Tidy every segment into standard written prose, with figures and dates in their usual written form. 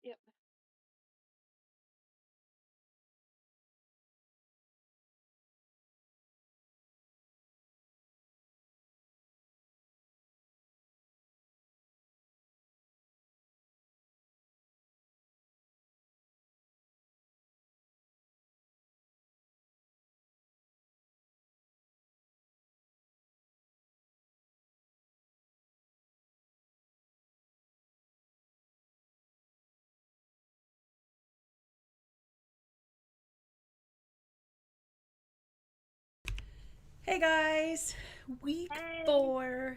Yep. Hey guys, week Hey. 4.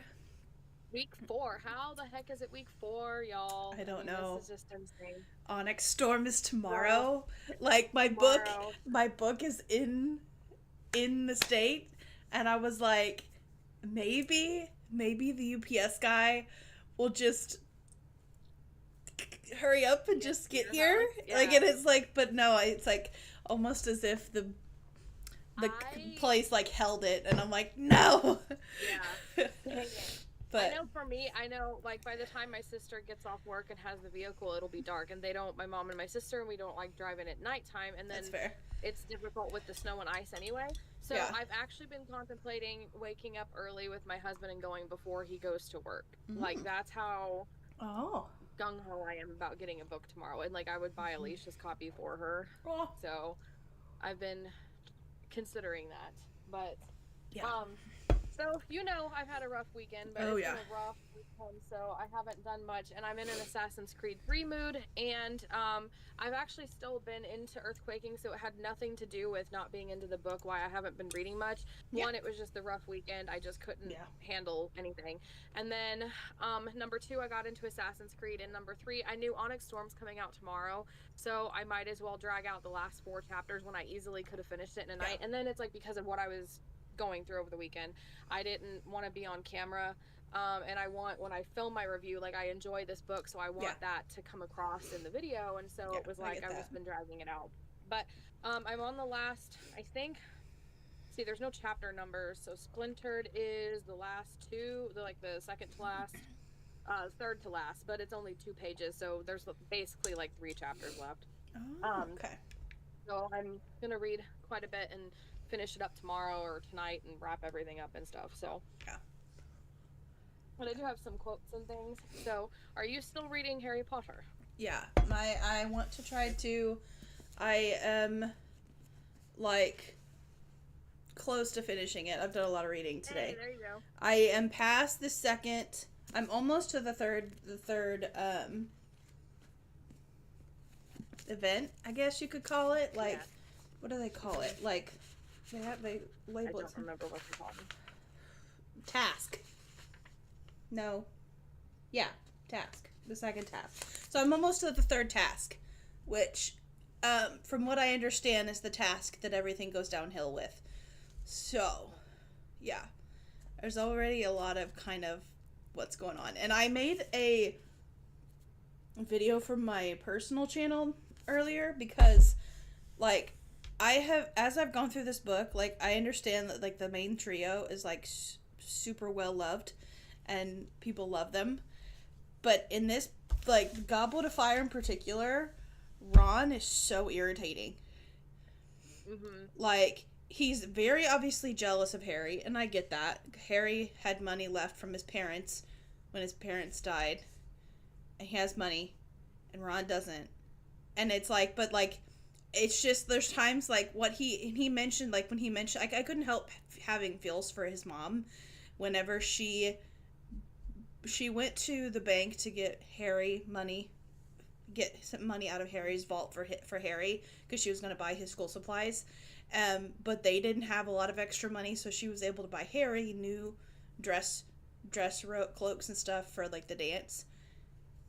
Week 4. How the heck is it week 4, y'all? I I don't mean, this know. is just insane. Onyx Storm is So, tomorrow. Like tomorrow, my book is in the state, and I was like, maybe the UPS guy will just hurry up and get just get here, here. huh? Like Yeah. it is like, but no, it's like almost as if the I, place like held it, and I'm like, no. yeah. Dang it. I But know for me, I know like by the time my sister gets off work and has the vehicle, it'll be dark. And they don't, my mom and my sister, and we don't like driving at nighttime. And that's then fair. it's difficult with the snow and ice anyway. So Yeah. I've actually been contemplating waking up early with my husband and going before he goes to work. Like Mm. that's how Oh. gung ho I am about getting a book tomorrow. And like I would buy Alicia's copy for her. Oh. So I've been considering that. But Yeah. um so I've had a rough weekend, but Oh it's been yeah. a rough weekend, so I haven't done much and I'm in an Assassin's Creed 3 mood and I've actually still been into earthquaking, so it had nothing to do with not being into the book why I haven't been reading much. Yeah. One, it was just the rough weekend. I just couldn't Yeah. handle anything. And then number 2, I got into Assassin's Creed, and number 3, I knew Onyx Storm's coming out tomorrow, so I might as well drag out the last 4 chapters when I easily could have finished it in a Yeah. night. And then it's like because of what I was going through over the weekend, I didn't want to be on camera. And I want, when I film my review, like I enjoy this book, so I Yeah. want that to come across in the video. And so Yeah. it was I like get I've that. just been dragging it out. But I'm on the last, I think. See, there's no chapter numbers. So Splintered is the last two, like the second to last, third to last, but it's only 2 pages, so there's basically like 3 chapters left. Oh, Um, okay. so I'm gonna read quite a bit and finish it up tomorrow or tonight and wrap everything up and stuff. So, Yeah. but I do have some quotes and things. So, are you still reading Harry Potter? Yeah. I want to try to. I am like close to finishing it. I've done a lot of reading Hey, today. there you go. I am past the second. I'm almost to the third event, I guess you could call it. Like, Yeah. what do they call Hmm. it? Like, they I label it don't remember what they call them. task. No. Yeah, task. The second task. So I'm almost to the third task, which, from what I understand, is the task that everything goes downhill with. So, yeah, there's already a lot of kind of what's going on. And I made a video from my personal channel earlier because, like, I have, as I've gone through this book, like, I understand that, like, the main trio is, like, super well loved and people love them. But in this, like, Goblet of Fire in particular, Ron is so irritating. Hmm. Like, he's very obviously jealous of Harry, and I get that. Harry had money left from his parents when his parents died, and he has money, and Ron doesn't. And it's like, but like, it's just there's times like what he mentioned, like when he mentioned, I couldn't help having feels for his mom whenever she went to the bank to get Harry money, get some money out of Harry's vault for Harry because she was going to buy his school supplies. But they didn't have a lot of extra money, so she was able to buy Harry new dress cloaks and stuff for like the dance.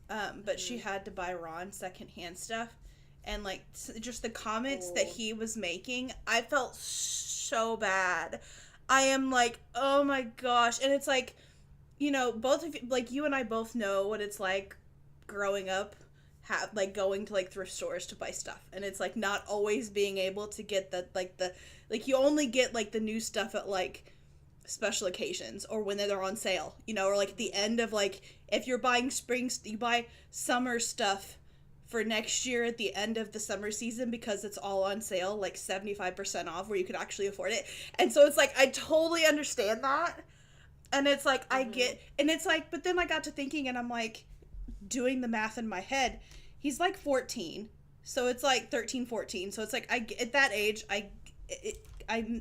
But she Hmm. had to buy Ron secondhand stuff, and like just the comments that Oh. he was making, I felt so bad. I am like, oh my gosh, and it's like, both of you, like you and I both know what it's like growing up, like going to like thrift stores to buy stuff, and it's like not always being able to get the like you only get like the new stuff at like special occasions or when they're on sale, or like at the Hmm. end of like if you're buying spring, you buy summer stuff for next year at the end of the summer season because it's all on sale, like 75% off, where you could actually afford it. And so it's like, I totally understand that. And it's like, I Mm-hmm. get, and it's like, but then I got to thinking and I'm like, doing the math in my head, he's like 14. So it's like 13, 14. So it's like, at that age,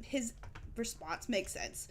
his response makes sense.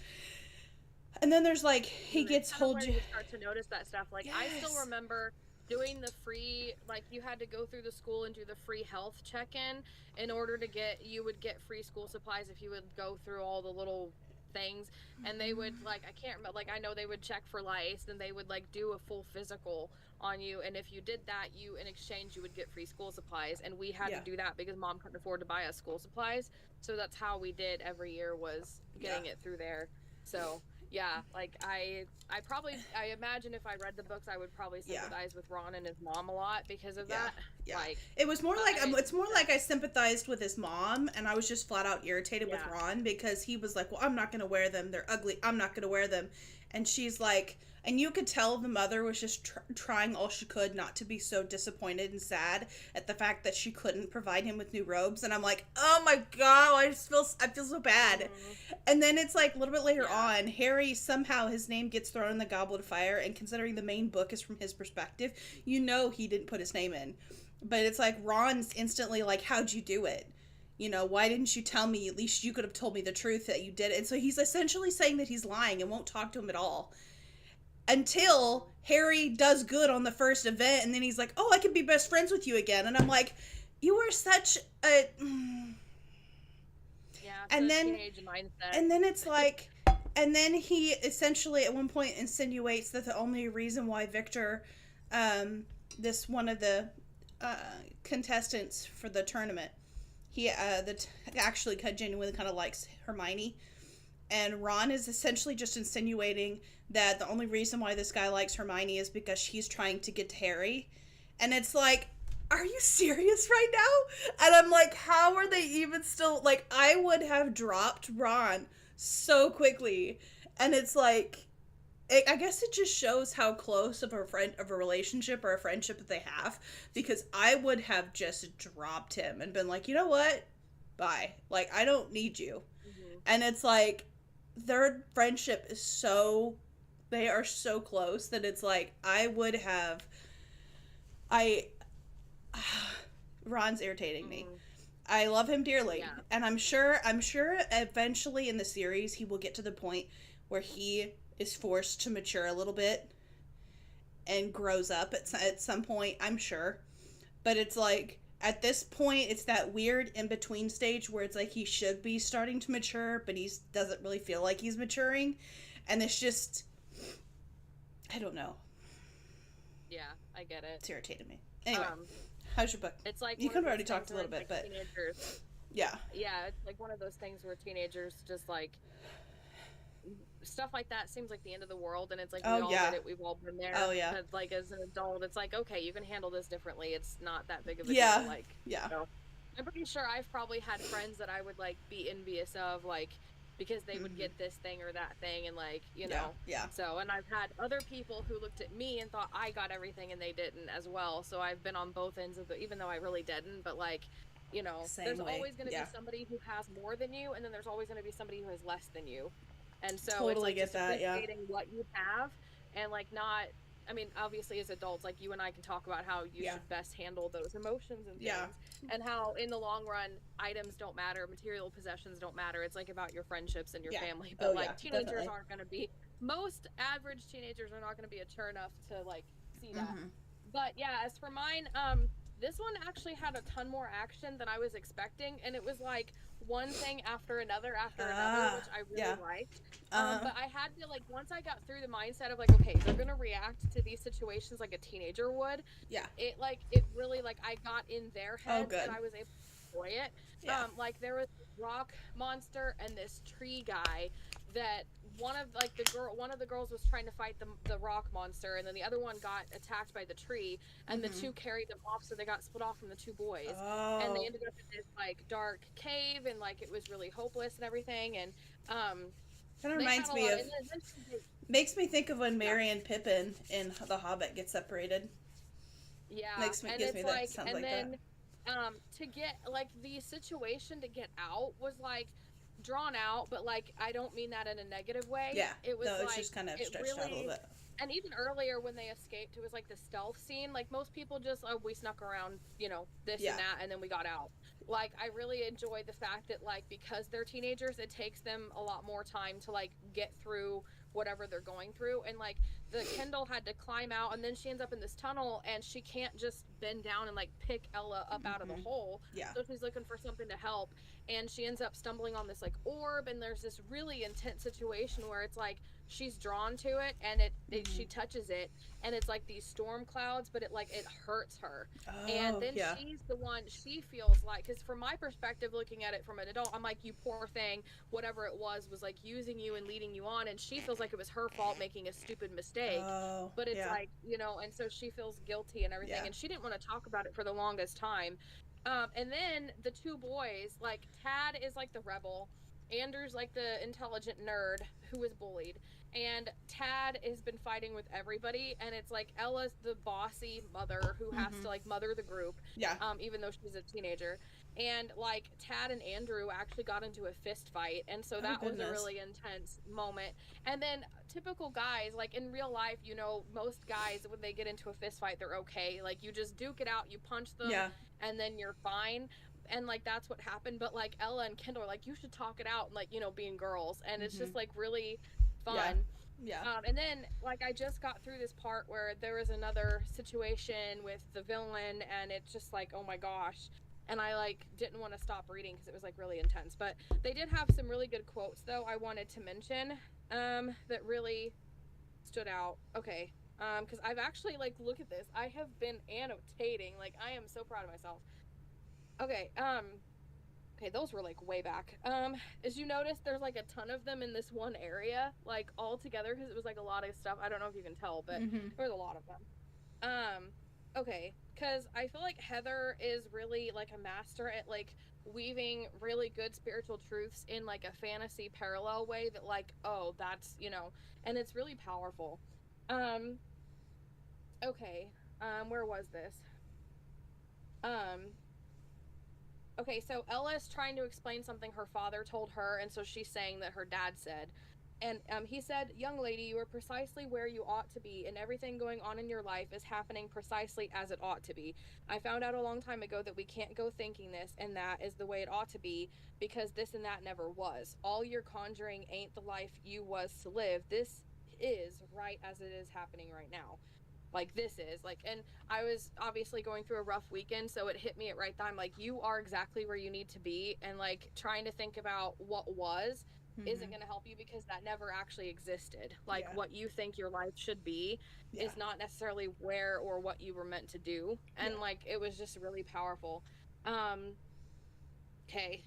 And then there's like, he And it's gets kind of hold. when you start to notice that stuff. Like, I still Yes. remember doing the free, like, you had to go through the school and do the free health check-in in order to get, you would get free school supplies if you would go through all the little things. And they would, like, I can't remember, like, I know they would check for lice, and they would, like, do a full physical on you. And if you did that, you, in exchange, you would get free school supplies. And we had to Yeah. do that because mom couldn't afford to buy us school supplies. So that's how we did every year, was getting Yeah. it through there. So yeah, like I probably, I imagine if I read the books, I would probably Yeah. sympathize with Ron and his mom a lot because of Yeah. that. Yeah. Like, It was more like, I it's more like I sympathized with his mom, and I was just flat out irritated with yeah, Ron because he was like, well, I'm not going to wear them. They're ugly. I'm not going to wear them. And she's like, and you could tell the mother was just trying all she could not to be so disappointed and sad at the fact that she couldn't provide him with new robes. And I'm like, oh my God, I feel so bad. mm-hmm. And then it's like a little bit later Yeah, on, Harry, somehow his name gets thrown in the Goblet of Fire, and considering the main book is from his perspective, you know he didn't put his name in. But it's like Ron's instantly like, how'd you do it? You know, why didn't you tell me? At least you could have told me the truth that you did it. And so he's essentially saying that he's lying and won't talk to him at all. Until Harry does good on the first event, and then he's like, oh, I can be best friends with you again. And I'm like, you are such a... yeah. And The then teenage mindset. and then it's like, and then he essentially at one point insinuates that the only reason why Victor, this one of the uh, contestants for the tournament, he actually genuinely kind of likes Hermione, and Ron is essentially just insinuating that the only reason why this guy likes Hermione is because she's trying to get to Harry, and it's like, are you serious right now? And I'm like, how are they even still, like, I would have dropped Ron so quickly. And it's like, I guess it just shows how close of a relationship or a friendship that they have, because I would have just dropped him and been like, you know what, bye, like, I don't need you. Mm-hmm. And it's like, their friendship is so, they are so close that it's like, I would have, I Ron's irritating me. Mm-hmm. I love him dearly, Yeah, and I'm sure eventually in the series he will get to the point where he is forced to mature a little bit and grows up at some point, I'm sure. But it's like, at this point it's that weird in between stage where it's like he should be starting to mature, but he doesn't really feel like he's maturing, and it's just, I don't know. yeah. I get it. It's irritated me. Anyway, Um, how's your book? it's like You one could of have already those talked things a where little it's bit, like but teenagers. yeah. Yeah, it's like one of those things where teenagers just like stuff like that seems like the end of the world, and it's like we Oh all yeah. did it, we've all been there. Oh yeah. But like as an adult, it's like, okay, you can handle this differently, it's not that big of a Yeah. deal. Like, Yeah. you know, I'm pretty sure I've probably had friends that I would like be envious of, like, because they would Mhm. get this thing or that thing, and like, you Yeah. know. Yeah. So, and I've had other people who looked at me and thought I got everything and they didn't as well. So I've been on both ends of the, even though I really didn't, but like, you know, Same there's way. always going to Yeah. be somebody who has more than you, and then there's always going to be somebody who has less than you. And so it's Totally like get just that. Yeah. appreciating what you have, and like not, I mean, obviously as adults, like you and I can talk about how you Yeah. should best handle those emotions and things, Yeah. and how in the long run items don't matter, material possessions don't matter. It's like about your friendships and your Yeah. family. Oh But like yeah. teenagers Definitely. aren't going to be, most average teenagers are not going to be mature enough to like see that. Mm-hmm. But yeah, as for mine, this one actually had a ton more action than I was expecting, and it was like one thing after another, which I really Yeah. liked. Uh-huh. But I had to, like, once I got through the mindset of like, okay, they're gonna react to these situations like a teenager would. Yeah. It really, like, I got in their Oh, heads good. and I was able to enjoy it. Yeah. Like there was this rock monster and this tree guy that one of the girls was trying to fight the rock monster, and then the other one got attacked by the tree, and the Mhm. two carried them off, so they got split off from the two boys. And they Oh. ended up in this like dark cave, and like it was really hopeless and everything. And Kind of they had reminds a me lot. of. And then, Makes me think of when yeah, Merry and Pippin in The Hobbit get separated. Yeah, Makes me and gives me it's that like, sounds and like that. then to get like the situation to get out was like drawn out, but like I don't mean that in a negative way. Yeah. It was No, it's like just kind of it stretched out a little really, bit. and even earlier when they escaped, it was like the stealth scene. Like most people just, oh, we snuck around, this and Yeah. that, and then we got out. Like I really enjoy the fact that like because they're teenagers, it takes them a lot more time to like get through whatever they're going through, and like the Kendall had to climb out, and then she ends up in this tunnel, and she can't just bend down and like pick Ella up out of the hole. Yeah. So she's looking for something to help, and she ends up stumbling on this like orb, and there's this really intense situation where it's like she's drawn to it, and she touches it, and it's like these storm clouds, but it hurts her. And Oh, then yeah. she feels like, because from my perspective looking at it from an adult, I'm like, you poor thing, whatever it was like using you and leading you on, and she feels like it was her fault making a stupid mistake. Oh, But it's yeah. like, and so she feels guilty and everything, Yeah. and she didn't want to talk about it for the longest time. And then the two boys, like Tad is like the rebel, Andrew's like the intelligent nerd who was bullied, and Tad has been fighting with everybody, and it's like Ella's the bossy mother who has to like mother the group, Yeah. even though she's a teenager. And like Tad and Andrew actually got into a fist fight, and so Oh, that was a goodness. really intense moment. And then typical guys, like in real life, most guys when they get into a fist fight, they're okay. Like you just duke it out, you punch them, Yeah. and then you're fine. And like that's what happened. But like Ella and Kendall are like, you should talk it out, and like being girls, and it's just like really Yeah. fun. Yeah. And then like I just got through this part where there was another situation with the villain, and it's just like, oh my gosh. And I like didn't want to stop reading because it was like really intense. But they did have some really good quotes though I wanted to mention that really stood out. Okay. Because I've actually like look at this. I have been annotating. Like I am so proud of myself. Okay. Okay, those were like way back. As you notice, there's like a ton of them in this one area, like all together, because it was like a lot of stuff. I don't know if you can tell, but there's a lot of them. Okay, because I feel like Heather is really like a master at like weaving really good spiritual truths in like a fantasy parallel way that like, oh, that's, and it's really powerful. Um, okay. Where was this? Um, Okay, so Ella's trying to explain something her father told her, and so she's saying that her dad said. And he said, young lady, you are precisely where you ought to be, and everything going on in your life is happening precisely as it ought to be. I found out a long time ago that we can't go thinking this and that is the way it ought to be, because this and that never was. All your conjuring ain't the life you was to live. This is right as it is happening right now. Like this is like, and I was obviously going through a rough weekend, so it hit me at right time, like you are exactly where you need to be, and like trying to think about what was isn't going to help you because that never actually existed. Like Yeah. what you think your life should be Yeah. is not necessarily where or what you were meant to do. And Yeah. like it was just really powerful. Okay.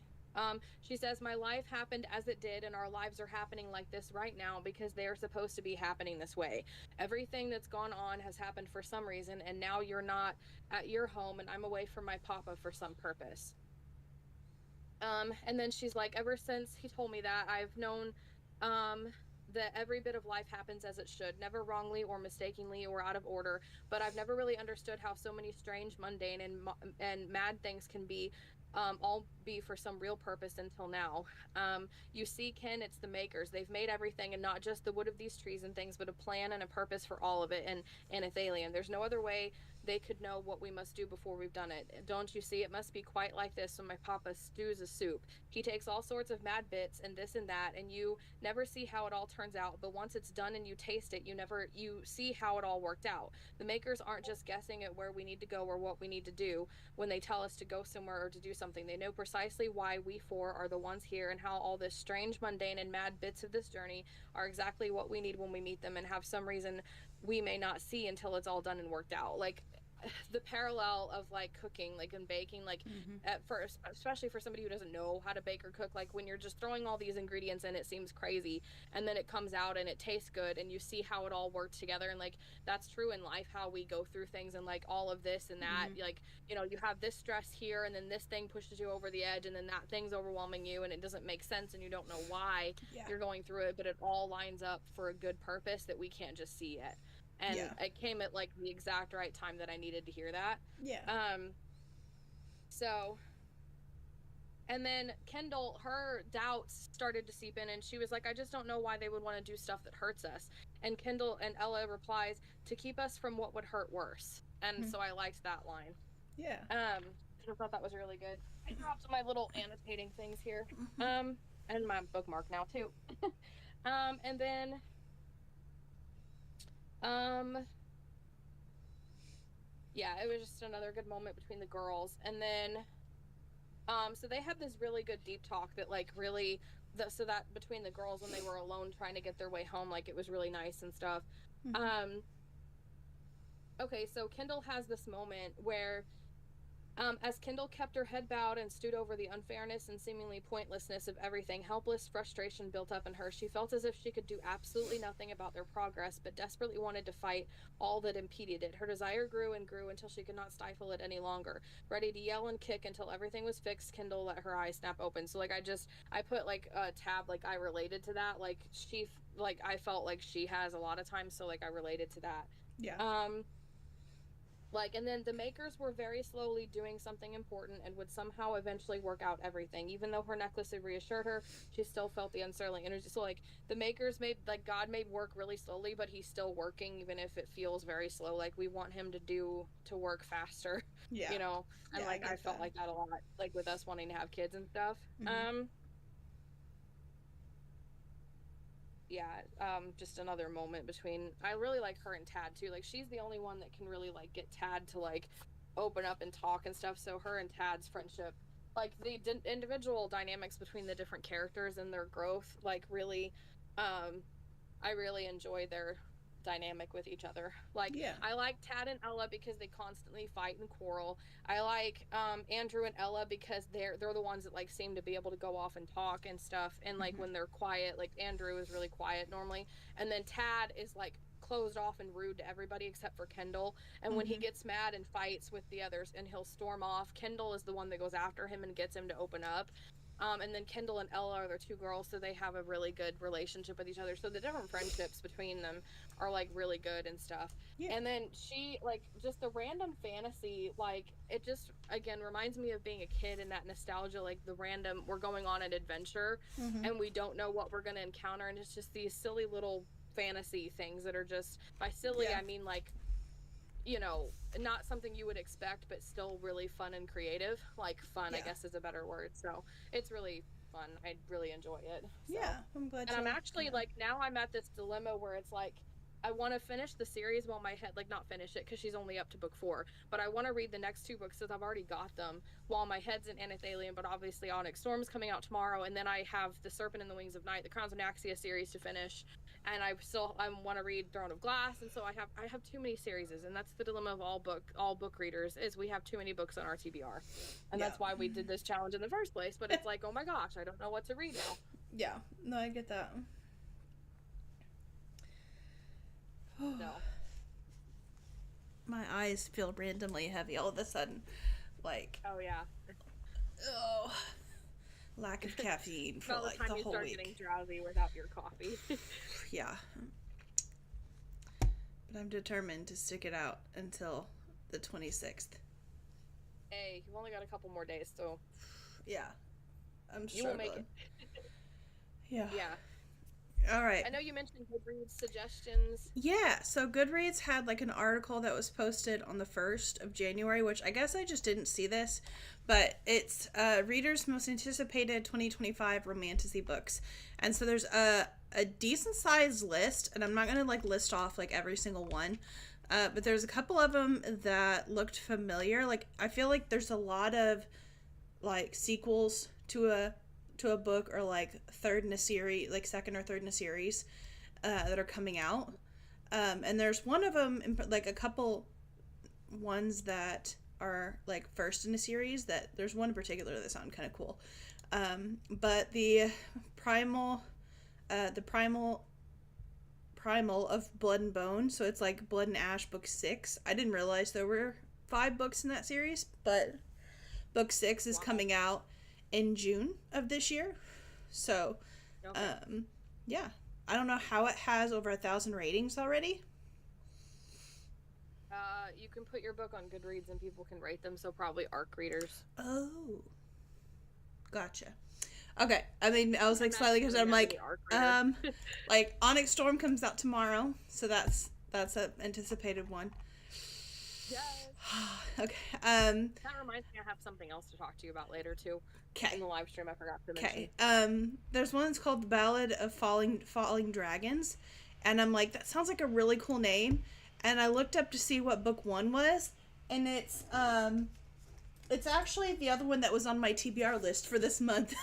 She says, my life happened as it did, and our lives are happening like this right now because they are supposed to be happening this way. Everything that's gone on has happened for some reason, and now you're not at your home, and I'm away from my papa for some purpose. And then she's like, ever since he told me that, I've known um, that every bit of life happens as it should, never wrongly or mistakenly or out of order. But I've never really understood how so many strange, mundane, and mad things can be. All be for some real purpose until now. You see, Ken, it's the makers. They've made everything, and not just the wood of these trees and things, but a plan and a purpose for all of it. And it's alien. There's no other way they could know what we must do before we've done it. Don't you see? It must be quite like this when my papa stews a soup. He takes all sorts of mad bits and this and that, and you never see how it all turns out. But once it's done and you taste it, you see how it all worked out. The makers aren't just guessing at where we need to go or what we need to do when they tell us to go somewhere or to do something. They know precisely why we four are the ones here, and how all this strange, mundane, and mad bits of this journey are exactly what we need when we meet them, and have some reason we may not see until it's all done and worked out. Like the parallel of like cooking, like and baking, like at first, especially for somebody who doesn't know how to bake or cook, like when you're just throwing all these ingredients in, it seems crazy, and then it comes out and it tastes good, and you see how it all worked together. And like that's true in life, how we go through things, and like all of this and that, like you have this stress here, and then this thing pushes you over the edge, and then that thing's overwhelming you, and it doesn't make sense, and you don't know why you're going through it, but it all lines up for a good purpose that we can't just see yet. and Yeah. it came at like the exact right time that I needed to hear that. Yeah. So and then Kendall, her doubts started to seep in, and she was like, I just don't know why they would want to do stuff that hurts us. And Kendall and Ella replies, to keep us from what would hurt worse. And Mm. so I liked that line. Yeah. I thought that was really good. I dropped my little annotating things here. Mm-hmm. And my bookmark now too. And then um yeah, it was just another good moment between the girls. And then so they had this really good deep talk that like really so that between the girls when they were alone trying to get their way home, like it was really nice and stuff. Mm-hmm. Okay, so Kendall has this moment where as Kendall kept her head bowed and stewed over the unfairness and seemingly pointlessness of everything, helpless frustration built up in her. She felt as if she could do absolutely nothing about their progress, but desperately wanted to fight all that impeded it. Her desire grew and grew until she could not stifle it any longer. Ready to yell and kick until everything was fixed, Kendall let her eyes snap open. So, like, I put, like, a tab, like, I related to that. Like, I felt like she has a lot of times, so, like, I related to that. Yeah. Like, and then the makers were very slowly doing something important and would somehow eventually work out everything. Even though her necklace had reassured her, she still felt the unsettling energy. So, like, the makers made, like, God made work really slowly, but he's still working, even if it feels very slow. Like, we want him to work faster, Yeah. you know? And, Yeah, like, I felt that. like that a lot, like, with us wanting to have kids and stuff. Mm-hmm. Yeah, just another moment between, I really like her and Tad too. Like, she's the only one that can really like get Tad to like open up and talk and stuff. So her and Tad's friendship, like the individual dynamics between the different characters and their growth, like really, I really enjoy their dynamic with each other. Like, Yeah. I like Tad and Ella because they constantly fight and quarrel. I like Andrew and Ella because they're the ones that like seem to be able to go off and talk and stuff. And like when they're quiet, like Andrew is really quiet normally, and then Tad is like closed off and rude to everybody except for Kendall. And when he gets mad and fights with the others and he'll storm off, Kendall is the one that goes after him and gets him to open up. And then Kendall and Ella are their two girls, so they have a really good relationship with each other. So the different friendships between them are like really good and stuff. Yeah. And then she, like, just the random fantasy, like, it just again reminds me of being a kid and that nostalgia, like the random, we're going on an adventure and we don't know what we're going to encounter, and it's just these silly little fantasy things that are just, by silly I mean like, you know, not something you would expect, but still really fun and creative. Like, fun, I guess, is a better word. So it's really fun. I really enjoy it. So. Yeah, I'm glad. And I'm actually like, now I'm at this dilemma where it's like, I want to finish the series while my head, like, not finish it because she's only up to book 4, but I want to read the next 2 books because I've already got them while my head's in Anathalien. But obviously Onyx Storm's coming out tomorrow, and then I have The Serpent and the Wings of Night, the Crowns of Naxia series to finish, and I want to read Throne of Glass, and so I have too many series, and that's the dilemma of all book readers, is we have too many books on our TBR, and that's why we did this challenge in the first place. But it's like, oh my gosh, I don't know what to read now. Yeah, no, I get that. No. My eyes feel randomly heavy all of a sudden. Like, oh yeah. Oh, lack of caffeine for like the whole week. You start getting drowsy without your coffee. Yeah. But I'm determined to stick it out until the 26th. Hey, you've only got a couple more days, so. Yeah. I'm struggling. You will make it. Yeah. Yeah. All right. I know you mentioned Goodreads suggestions. Yeah, so Goodreads had like an article that was posted on the 1st of January, which I guess I just didn't see this, but it's readers' most anticipated 2025 romantasy books. And so there's a decent sized list, and I'm not going to like list off like every single one, but there's a couple of them that looked familiar. Like, I feel like there's a lot of like sequels to a book, or like third in a series, like second or third in a series that are coming out, and there's one of them, like a couple ones that are like first in a series, that there's one in particular that sound kind of cool, but the primal of Blood and Bone, so it's like Blood and Ash book 6. I didn't realize there were 5 books in that series, but book 6 is coming out in June of this year. So, okay. Yeah. I don't know how it has over 1,000 ratings already. You can put your book on Goodreads and people can rate them, so probably ARC readers. Oh, gotcha. Okay, I mean, I was I'm like not slightly because really I'm that many like, ARC readers. like Onyx Storm comes out tomorrow, so that's a anticipated one. Yes. Okay. That reminds me, I have something else to talk to you about later too. In Okay. the live stream, I forgot to mention. Okay. There's one that's called The Ballad of Falling Dragons, and I'm like, that sounds like a really cool name. And I looked up to see what book one was, and it's actually the other one that was on my TBR list for this month.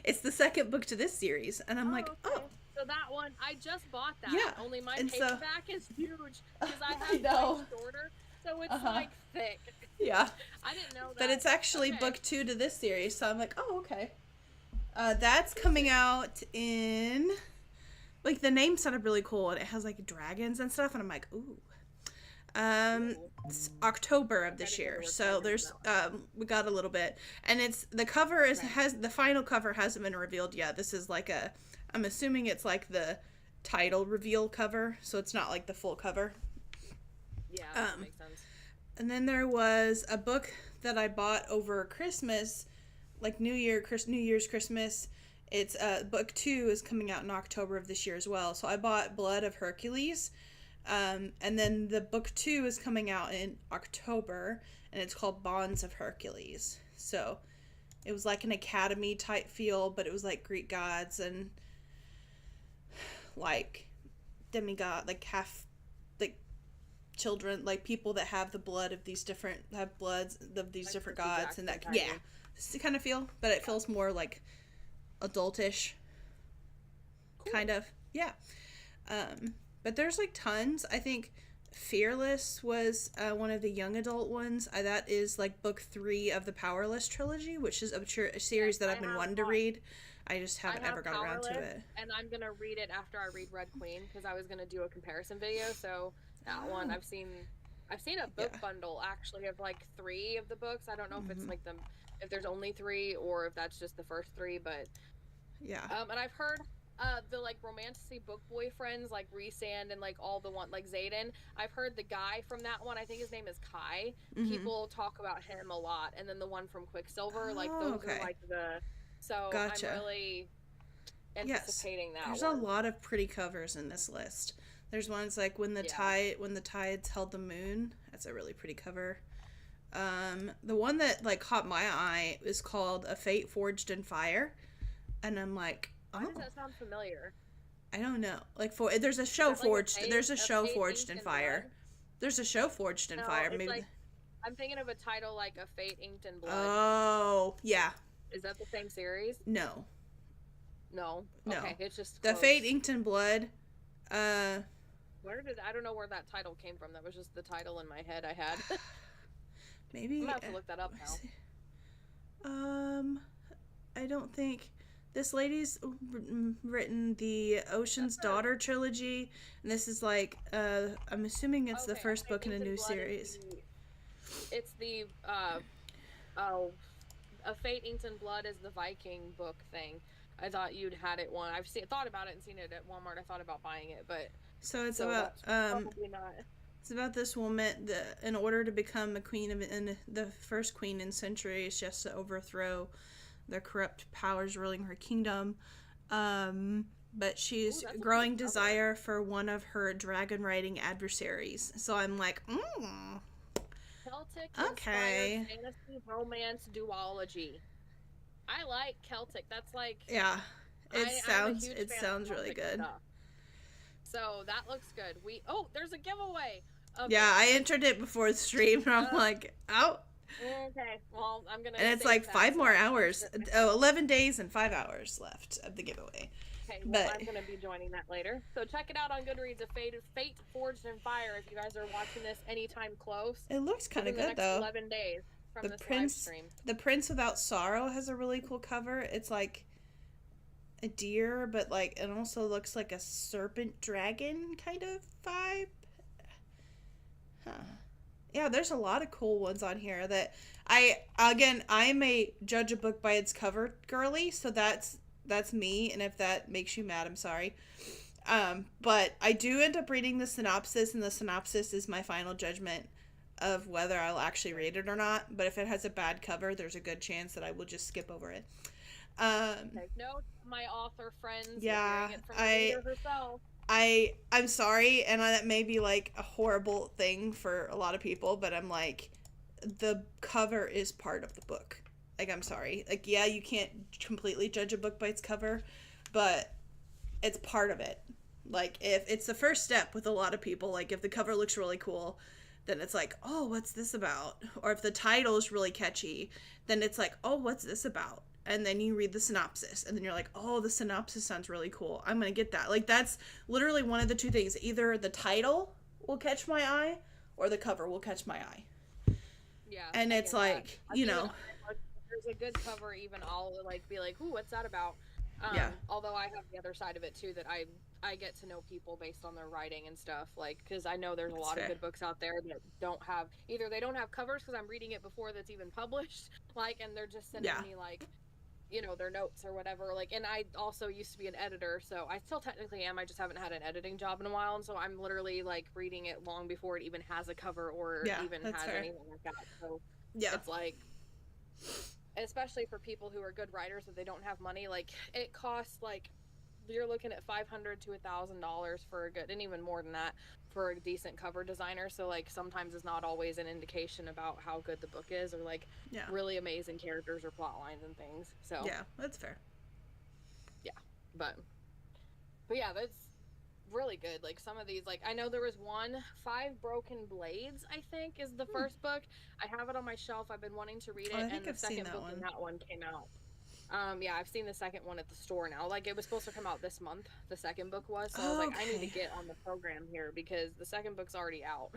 It's the second book to this series, and I'm like, Okay. oh, So that one, I just bought that. yeah. Only my And so paperback is huge because I I have know. my shorter, so it's Uh-huh. like thick. Yeah. I didn't know that. But it's actually Okay. book two to this series, so I'm like, oh, okay. That's coming out in, like, the name sounded really cool, and it has like dragons and stuff, and I'm like, ooh. Ooh. It's October of this Gotta go year, to so dragons there's now. we got a little bit, and it's the cover is Right. has the final cover hasn't been revealed yet. This is like a, I'm assuming it's like the title reveal cover, so it's not like the full cover. Yeah, that makes sense. And then there was a book that I bought over Christmas, like New Year's Christmas. It's book two is coming out in October of this year as well. So I bought Blood of Hercules, and then the book two is coming out in October, and it's called Bonds of Hercules. So it was like an academy type feel, but it was like Greek gods and like demigod, like half like children, like people that have the blood of these different have bloods of these Like different Percy gods, and Jackson that kind yeah, of. it's the kind of feel, but it feels more like adultish, Cool. kind of, yeah. But there's like tons. I think Fearless was one of the young adult ones. That is like book three of the Powerless trilogy, which is a series Yes, that I I've been have wanting to bought. read. I just I haven't have ever got around to Powerless, it. and I'm gonna read it after I read Red Queen because I was gonna do a comparison video. So that one, Oh, I've seen a book yeah. bundle actually of like three of the books. I don't know if it's Hmm. like them, if there's only three or if that's just the first three. But Yeah. and I've heard the like romantasy book boyfriends like Resand and like all the one like Zayden. I've heard the guy from that one. I think his name is Kai. Hmm. People talk about him a lot, and then the one from Quicksilver. Like Oh, those are okay. like the. So I'm Gotcha. really Yes. anticipating that There's a one. lot of pretty covers in this list. There's ones like Yeah. when the tides held the moon. That's a really pretty cover. The one that like caught my eye is called A Fate Forged in Fire, and I'm like, Why does oh, that sound familiar? I don't know. Like for there's a Is show that like forged. There's a a show fate forged inked in in blood? fire. There's a show forged in No, fire. it's Maybe. like I'm thinking of a title like A Fate Inked in Blood. Oh yeah. Is that the same series? No. No. No. Okay, it's just The close. Fate Inked in Blood. Uh, Where did I don't know where that title came from. That was just the title in my head I had. maybe. I'm gonna have to look that up let me now. see. I don't think this lady's written the Ocean's That's a Daughter trilogy, and this is like I'm assuming it's the okay. first A book Fate in a Inked in new Blood series. it's the oh A Fate Inked in Blood is the Viking book thing. I thought you'd had it one. Thought about it and seen it at Walmart. I thought about buying it, but So it's so about that's probably not. it's about this woman. In order to become a queen in the first queen in centuries, she has to overthrow the corrupt powers ruling her kingdom. But she's Ooh, that's a growing pretty cover. desire for one of her dragon riding adversaries. So I'm like, Celtic okay, inspired fantasy romance duology. I like Celtic. That's like yeah, I'm a huge it fan sounds of really Celtic good. stuff. So that looks good. There's a giveaway of Yeah, it. I entered it before the stream, and I'm like, oh. Okay, well I'm gonna. And it's save like that 5 so more I can hours. enter it. 11 days and 5 hours left of the giveaway. Okay, well But I'm gonna be joining that later. So check it out on Goodreads. A Fate Forged in Fire. If you guys are watching this anytime close, it looks kind of within the good next though. 11 days from The this live Prince, stream. the Prince Without Sorrow has a really cool cover. It's like a deer, but like it also looks like a serpent dragon kind of vibe. Huh. Yeah, there's a lot of cool ones on here that I'm a judge a book by its cover girly, so that's me, and if that makes you mad, I'm sorry. But I do end up reading the synopsis, and the synopsis is my final judgment of whether I'll actually read it or not. But if it has a bad cover, there's a good chance that I will just skip over it. Take note, my author friends. You're Yeah, hearing it from the reader herself. I'm sorry, and that may be like a horrible thing for a lot of people, but I'm like, the cover is part of the book. Like, I'm sorry. Like, yeah, you can't completely judge a book by its cover, but it's part of it. Like, if it's the first step with a lot of people, like, if the cover looks really cool, then it's like, oh, what's this about? Or if the title is really catchy, then it's like, oh, what's this about? And then you read the synopsis, and then you're like, oh, the synopsis sounds really cool. I'm going to get that. Like, that's literally one of the two things. Either the title will catch my eye, or the cover will catch my eye. Yeah. And it's like, you know. There's a good cover, even I'll, like, be like, ooh, what's that about? Yeah. Although I have the other side of it, too, that I get to know people based on their writing and stuff. Like, because I know there's a lot of good books out there that don't have, either they don't have covers because I'm reading it before that's even published, like, and they're just sending me, like, you know, their notes or whatever. Like, and I also used to be an editor, so I still technically am. I just haven't had an editing job in a while, and so I'm literally, like, reading it long before it even has a cover or even has anything like that. So it's like, especially for people who are good writers, if they don't have money, like, it costs, like, you're looking at $500 to $1,000 for a good, and even more than that, for a decent cover designer. So, like, sometimes it's not always an indication about how good the book is, or, like, really amazing characters or plot lines and things. So yeah, that's fair. Yeah, but yeah, that's really good. Like, some of these, like, I know there was one, Five Broken Blades, I think, is the first book. I have it on my shelf. I've been wanting to read it, and the second book in that one came out. Yeah, I've seen the second one at the store now. Like, it was supposed to come out this month, the second book was, so I was like, I need to get on the program here because the second book's already out.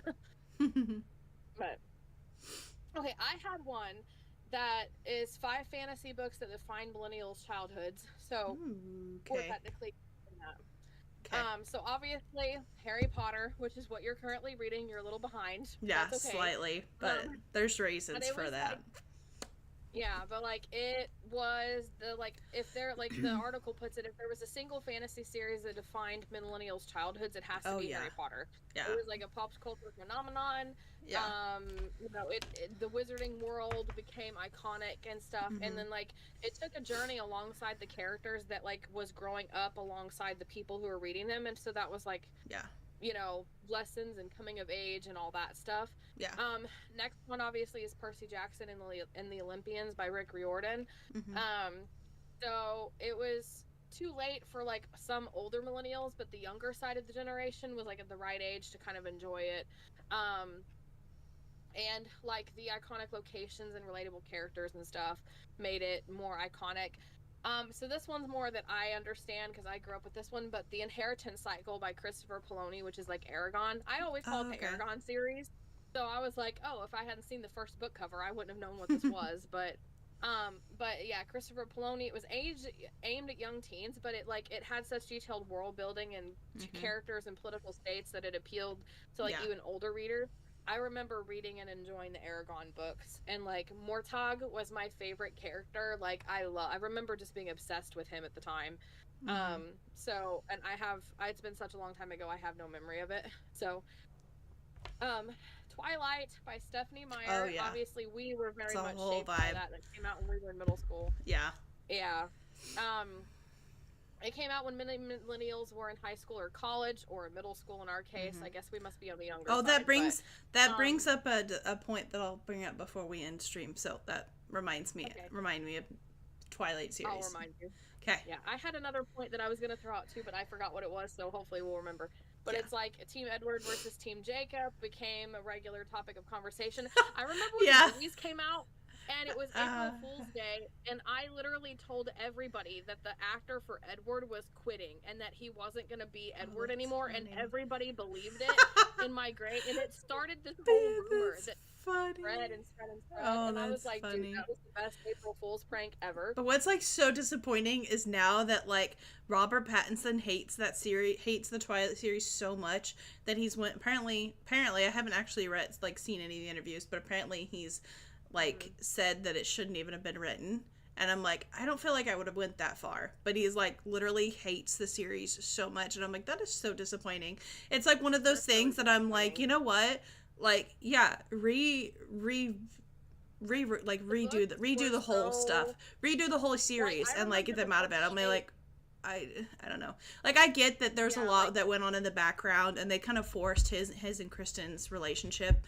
But okay, I had one that is 5 fantasy books that define millennials' childhoods. So we're technically in that. So obviously Harry Potter, which is what you're currently reading, you're a little behind. Yeah, okay. Slightly, but there's reasons for that. Like, yeah, but, like, it was the, like, if there, like, the article puts it, if there was a single fantasy series that defined millennials' childhoods, it has to be Harry Potter. Yeah. It was, like, a pop culture phenomenon. Yeah. You know, the wizarding world became iconic and stuff, and then, like, it took a journey alongside the characters that, like, was growing up alongside the people who were reading them, and so that was, like, you know, lessons and coming of age and all that stuff. Yeah. Next one obviously is Percy Jackson and the Olympians by Rick Riordan. So it was too late for, like, some older millennials, but the younger side of the generation was, like, at the right age to kind of enjoy it. And, like, the iconic locations and relatable characters and stuff made it more iconic. So this one's more that I understand because I grew up with this one, but The Inheritance Cycle by Christopher Poloni, which is like Aragon. I always called it the Aragon series. So I was like, oh, if I hadn't seen the first book cover, I wouldn't have known what this was. But yeah, Christopher Poloni, it was aimed at young teens, but it had such detailed world building and characters and political states that it appealed to, like, even older readers. I remember reading and enjoying the Aragon books, and, like, Mortag was my favorite character. Like, I remember just being obsessed with him at the time. So, and it's been such a long time ago, I have no memory of it. So, Twilight by Stephanie Meyer. Oh, yeah. Obviously, we were very much shaped by that came out when we were in middle school. Yeah. Yeah. It came out when many millennials were in high school or college or middle school in our case. I guess we must be on the younger side. That brings up a point that I'll bring up before we end stream. So that remind me of Twilight series. I'll remind you. Okay. Yeah, I had another point that I was going to throw out too, but I forgot what it was, so hopefully we'll remember. But it's like Team Edward versus Team Jacob became a regular topic of conversation. I remember when the movies came out, and it was April Fool's Day, and I literally told everybody that the actor for Edward was quitting, and that he wasn't going to be Edward anymore, and everybody believed it in my grade, and it started this whole rumor that spread and spread and spread, and I was like, dude, that was the best April Fool's prank ever. But what's, like, so disappointing is now that, like, Robert Pattinson hates the Twilight series so much that he's apparently I haven't actually seen any of the interviews, but apparently he's, like, said that it shouldn't even have been written, And I'm like, I don't feel like I would have went that far. But he's like literally hates the series so much. And I'm like, that is so disappointing. It's like one of those That's really things that I'm like, disappointing. you know what? Like, yeah, The redo were the whole stuff. so Redo the whole like series I and like remember get the them out of book it. I'm shape. like I I don't know. Like I get that there's a Yeah, like lot that went on in the background and they kind of forced his and Kristen's relationship,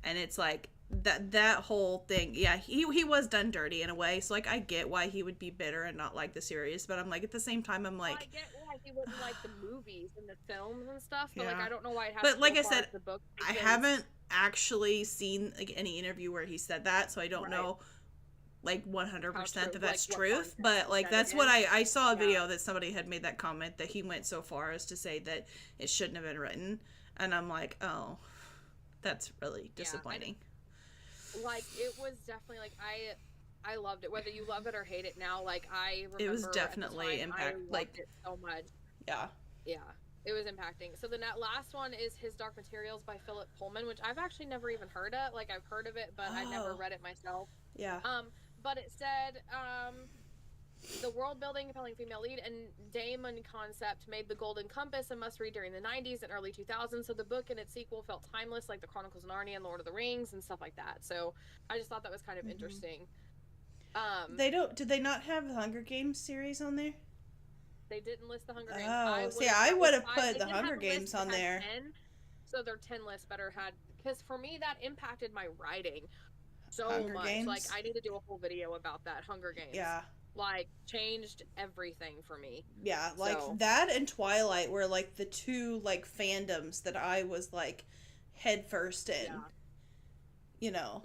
and it's like that whole thing. Yeah, he was done dirty in a way. So like I get why he would be bitter and not like the series, but I'm like at the same time I'm well, I like get why he wouldn't like the movies and the films and stuff, but like yeah. I don't know why it has to But go like as I far as said, the book I because haven't actually seen like any interview where he said that, so I don't right know like how 100% true that like that's what truth, context but he like said it that's what in. I saw a Yeah, video that somebody had made that comment that he went so far as to say that it shouldn't have been written, and I'm like, oh, that's really yeah. disappointing. Like it was definitely like I loved it. Whether you love it or hate it now, like I It was remember at the definitely time I impact loved like it so much. yeah. Yeah, it was impacting. So the last one is His Dark Materials by Philip Pullman, which I've actually never even heard of. Like I've heard of it, but I never Oh, read it myself. yeah. Um, but it said the world building, compelling female lead, and Damon concept made the Golden Compass a must read during the 90s and early 2000s. So the book and its sequel felt timeless, like the Chronicles of Narnia and Lord of the Rings and stuff like that. So I just thought that was kind of Mm-hmm. interesting. Um, They don't. Did they not have the Hunger Games series on there? they didn't list the Hunger Games. I Oh, would see, have. I That would was have five. put They the did have Hunger a list Games that on had there. 10, so their 10 list better had because for me that impacted my writing so Hunger much. Like Games. I need to do a whole video about that Hunger Games. Yeah, Like changed everything for me. yeah, like So that and Twilight were like the two like fandoms that I was like head first in, yeah. you know.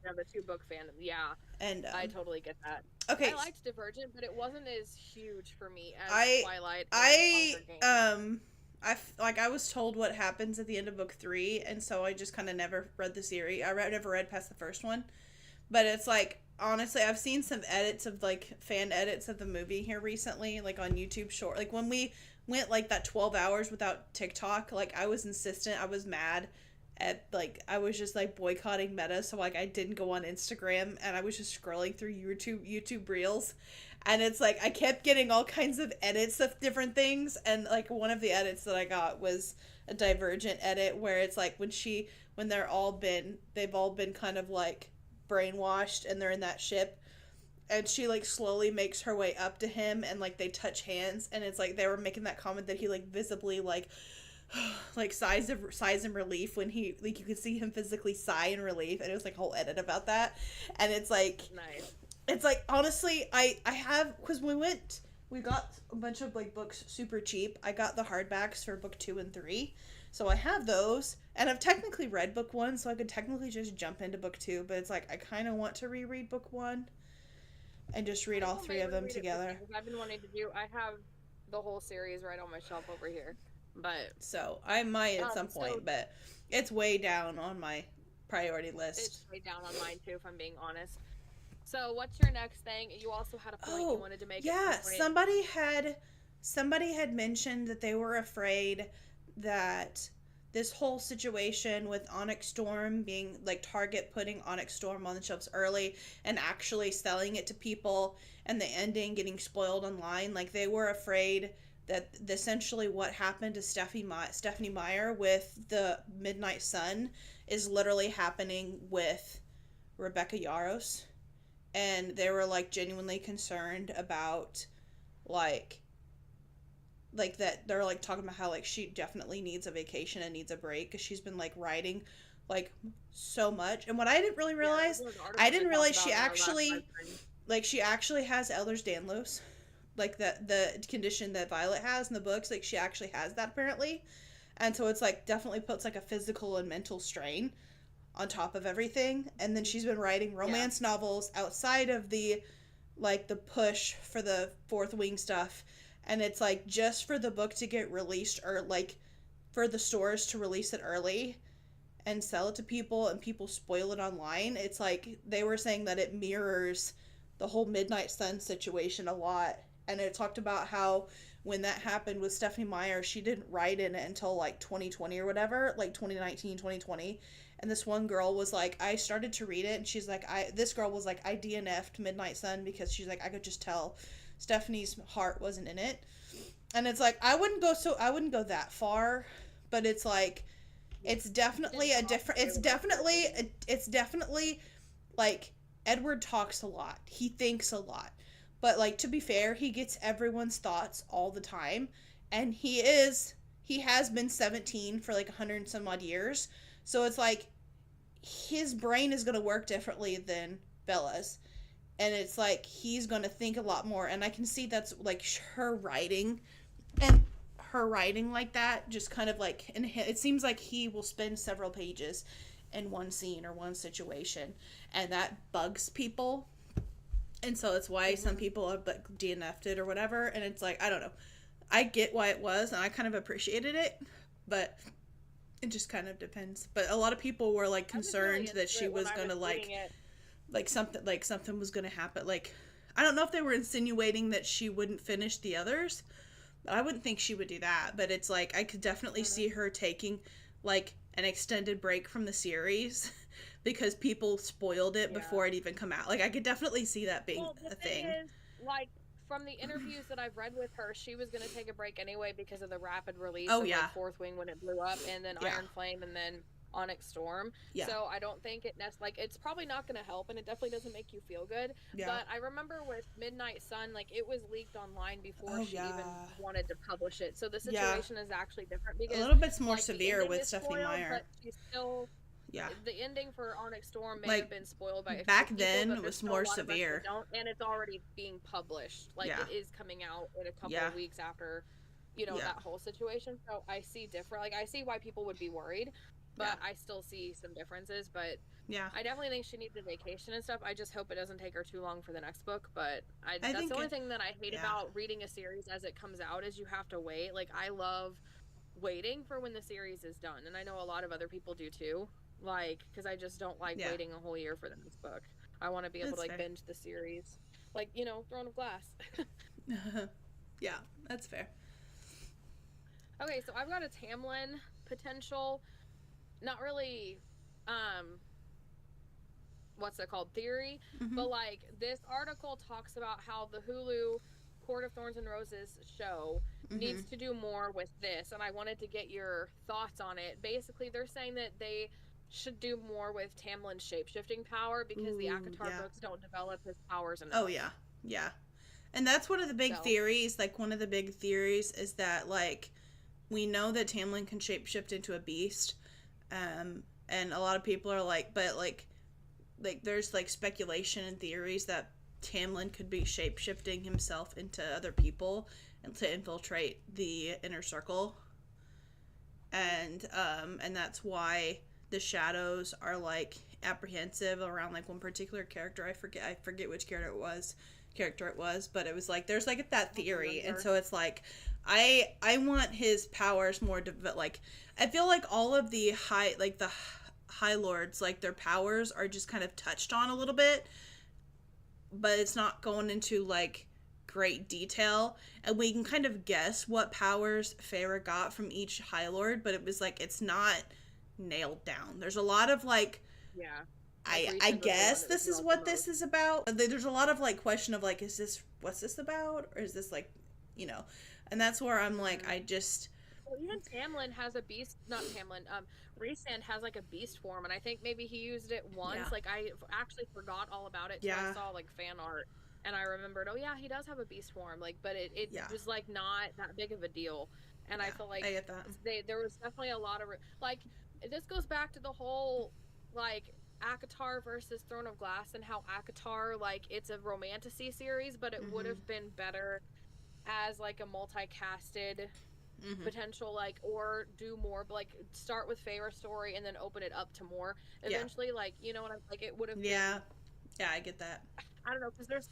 Yeah, the two book fandom. Yeah, And I totally get that. I okay, liked Divergent, but it wasn't as huge for me as I Twilight and I Hunger Games. like I was told what happens at the end of book 3, and so I just kind of never read the series. Never read past the first one. But it's like honestly, I've seen some edits of like fan edits of the movie here recently, like on YouTube short. Like when we went like that 12 hours without TikTok, like I was insistent, I was mad at like I was just like boycotting Meta, so like I didn't go on Instagram and I was just scrolling through YouTube Reels. And it's like I kept getting all kinds of edits of different things, and like one of the edits that I got was a Divergent edit where it's like when they've all been kind of like brainwashed and they're in that ship, and she like slowly makes her way up to him and like they touch hands, and it's like they were making that comment that he like visibly like like sighs in relief when he like you could see him physically sigh in relief, and it was like a whole edit about that. And Nice. it's like honestly I have because we got a bunch of like books super cheap. I got the hardbacks for book 2 and 3, so I have those, and I've technically read book 1, so I could technically just jump into book 2, but it's like I kind of want to reread book 1 and just read I all will 3 maybe of them read it with together. you because I've been wanting to do. I have the whole series right on my shelf over here, but So I might at some so point, but it's way down on my priority list. it's way down on mine too, if I'm being honest. So what's your next thing? You also had a point you Oh, wanted to make at some yeah, point. somebody had mentioned that they were afraid that this whole situation with Onyx Storm being like Target putting Onyx Storm on the shelves early and actually selling it to people and the ending getting spoiled online, like they were afraid that essentially what happened to Stephanie Meyer with the Midnight Sun is literally happening with Rebecca Yarros, and they were like genuinely concerned about like that they're like talking about how like she definitely needs a vacation and needs a break because she's been like writing like so much. And what I didn't really Yeah, realize, there was an I article didn't that talked realize about she in our last actually lifetime. like she actually has Ehlers-Danlos, like the condition that Violet has in the books. Like she actually has that apparently, and so it's like definitely puts like a physical and mental strain on top of everything. And then she's been writing Yeah, romance novels outside of the like the push for the Fourth Wing stuff, and it's like just for the book to get released or like for the stores to release it early and sell it to people and people spoil it online. It's like they were saying that it mirrors the whole Midnight Sun situation a lot, and it talked about how when that happened with Stephanie Meyer, she didn't write in it until like 2020 or whatever, like 2019, 2020. And this one girl was like, I started to read it, and she's like, this girl was like, I DNF'd Midnight Sun because she's like, I could just tell Stephanie's heart wasn't in it. And it's like, I wouldn't go that far, but it's like, it's definitely a different, it's definitely like, Edward talks a lot, he thinks a lot, but like, to be fair, he gets everyone's thoughts all the time, and he has been 17 for like 100 and some odd years, so it's like, his brain is going to work differently than Bella's, and it's like, he's going to think a lot more, and I can see that's like her writing, and her writing like that just kind of like, and it seems like he will spend several pages in one scene or one situation, and that bugs people, and so it's why some people have like DNF'd it or whatever, and it's like, I don't know, I get why it was, and I kind of appreciated it, but it just kind of depends. But a lot of people were like concerned that she was gonna like something was gonna happen. Like, I don't know if they were insinuating that she wouldn't finish the others. I wouldn't think she would do that, but it's like, I could definitely see her taking like an extended break from the series because people spoiled it before it even come out. Like, I could definitely see that being a thing. Is, like, from the interviews that I've read with her, she was going to take a break anyway because of the rapid release of like, Fourth Wing when it blew up, and then Iron Flame, and then Onyx Storm. So I don't think like, it's probably not going to help, and it definitely doesn't make you feel good. But I remember with Midnight Sun, like, it was leaked online before she even wanted to publish it. So the situation is actually different because a little bit more like, severe with Stephanie Meyer. But she's still. The ending for Onyx Storm may have been spoiled by back then. It was more severe, and it's already being published. Like, it is coming out in a couple of weeks after, that whole situation. So I see different. Like, I see why people would be worried, but I still see some differences. But I definitely think she needs a vacation and stuff. I just hope it doesn't take her too long for the next book. But that's the only thing that I hate about reading a series as it comes out is you have to wait. Like, I love waiting for when the series is done, and I know a lot of other people do too. Like, because I just don't like waiting a whole year for the next book. I want to be able to like binge the series, like, Throne of Glass. Yeah, that's fair. Okay, so I've got a Tamlin potential, not really, what's it called, theory, but like, this article talks about how the Hulu Court of Thorns and Roses show needs to do more with this, and I wanted to get your thoughts on it. Basically, they're saying that they should do more with Tamlin's shape-shifting power because the ACOTAR books don't develop his powers enough. Oh, yeah. And that's one of the big theories. Like, one of the big theories is that, like, we know that Tamlin can shapeshift into a beast. And a lot of people are like, but, like there's, like, speculation and theories that Tamlin could be shapeshifting himself into other people and to infiltrate the inner circle. And that's why the shadows are like apprehensive around like one particular character. I forget which character it was, but it was like, there's like that theory, and so it's like, I want his powers more like, I feel like all of the high lords, like, their powers are just kind of touched on a little bit, but it's not going into like great detail, and we can kind of guess what powers Feyre got from each High Lord, but it was like, it's not nailed down. There's a lot of like, I guess this is what this is about. There's a lot of like question of like, what's this about, or is this like, and that's where I'm like, I just. Well, even Tamlin has a beast, not Tamlin, Rhysand has like a beast form, and I think maybe he used it once. Like, I actually forgot all about it till I saw like fan art, and I remembered, oh yeah, he does have a beast form, like, but it was like not that big of a deal, and I feel like I get that. There was definitely a lot of like, this goes back to the whole like ACOTAR versus Throne of Glass, and how ACOTAR, like, it's a romantasy series, but it would have been better as like a multi-casted potential, like, or do more, like, start with Feyre's story and then open it up to more eventually, like, what I'm like, it would have been, I get that. I don't know, because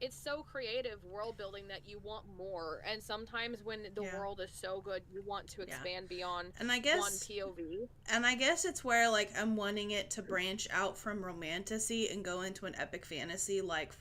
it's so creative world building that you want more, and sometimes when the world is so good, you want to expand beyond and I guess, one POV. And I guess it's where, like, I'm wanting it to branch out from romantasy and go into an epic fantasy, like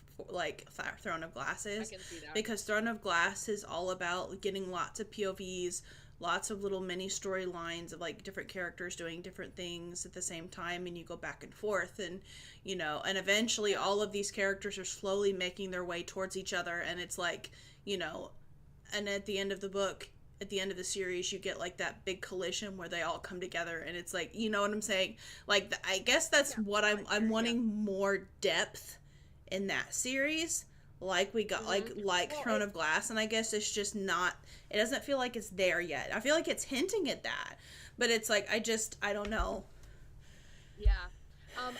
Throne of Glass is. I can see that. Because Throne of Glass is all about getting lots of POVs, lots of little mini storylines of like different characters doing different things at the same time, and you go back and forth, and and eventually all of these characters are slowly making their way towards each other, and it's like, and at the end of the book, at the end of the series, you get like that big collision where they all come together, and it's like, you know what I'm saying? Like, I guess that's what I'm wanting, more depth in that series, like we got, like Throne of Glass, and I guess it's just not, it doesn't feel like it's there yet. I feel like it's hinting at that, but it's like, I don't know. Yeah.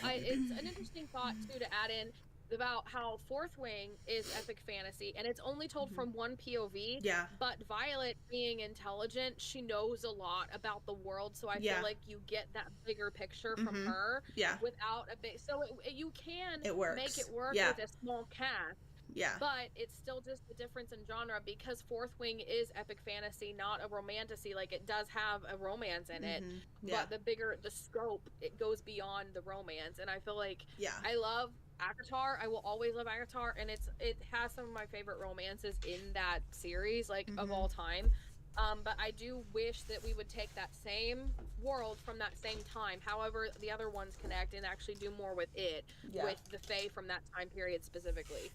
It's an interesting thought, too, to add in about how Fourth Wing is epic fantasy, and it's only told from one POV. Yeah. But Violet, being intelligent, she knows a lot about the world, so I feel like you get that bigger picture from her. Yeah. Without a big, so you can make it work Yeah. with a small cast. Yeah. But it's still just the difference in genre, because Fourth Wing is epic fantasy, not a romantasy. Like, it does have a romance in it, but the scope, it goes beyond the romance. And I feel like I love Avatar. I will always love Avatar, and it has some of my favorite romances in that series, like, of all time. But I do wish that we would take that same world from that same time, however the other ones connect, and actually do more with it, with the Fae from that time period specifically.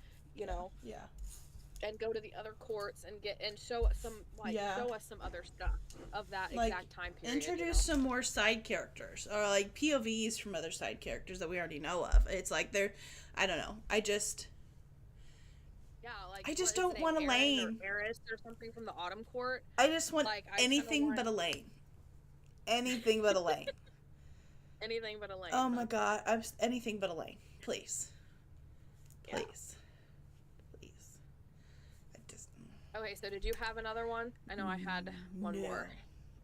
And go to the other courts and show us some other stuff of that exact time period. Introduce some more side characters, or like POVs from other side characters that we already know of. It's like I don't know. I just don't want Elaine or Eris or something from the Autumn Court. I just want anything but Elaine. Anything but Elaine. Anything but Elaine. Oh my god! Anything but Elaine, please. Please. Okay, so did you have another one? I know I had one more.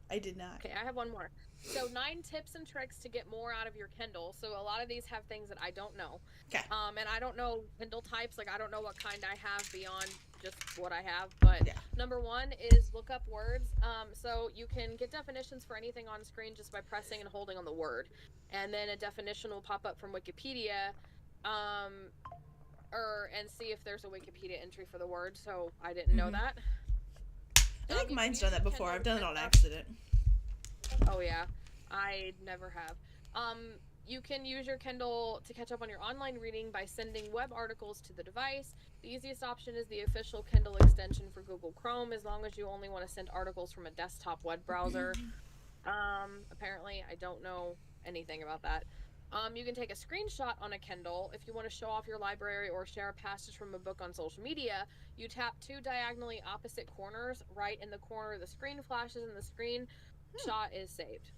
I did not. Okay, I have one more. So 9 tips and tricks to get more out of your Kindle. So a lot of these have things that I don't know. Okay. And I don't know Kindle types. Like, I don't know what kind I have beyond just what I have. But number 1 is look up words. So you can get definitions for anything on screen just by pressing and holding on the word. And then a definition will pop up from Wikipedia. And see if there's a Wikipedia entry for the word, so I didn't know that. I think mine's done that before. I've done it on accident. Oh yeah, I never have. You can use your Kindle to catch up on your online reading by sending web articles to the device. The easiest option is the official Kindle extension for Google Chrome, as long as you only want to send articles from a desktop web browser. Apparently, I don't know anything about that. You can take a screenshot on a Kindle if you want to show off your library or share a passage from a book on social media. You tap 2 diagonally opposite corners. Right in the corner, the screen flashes and the screenshot is saved.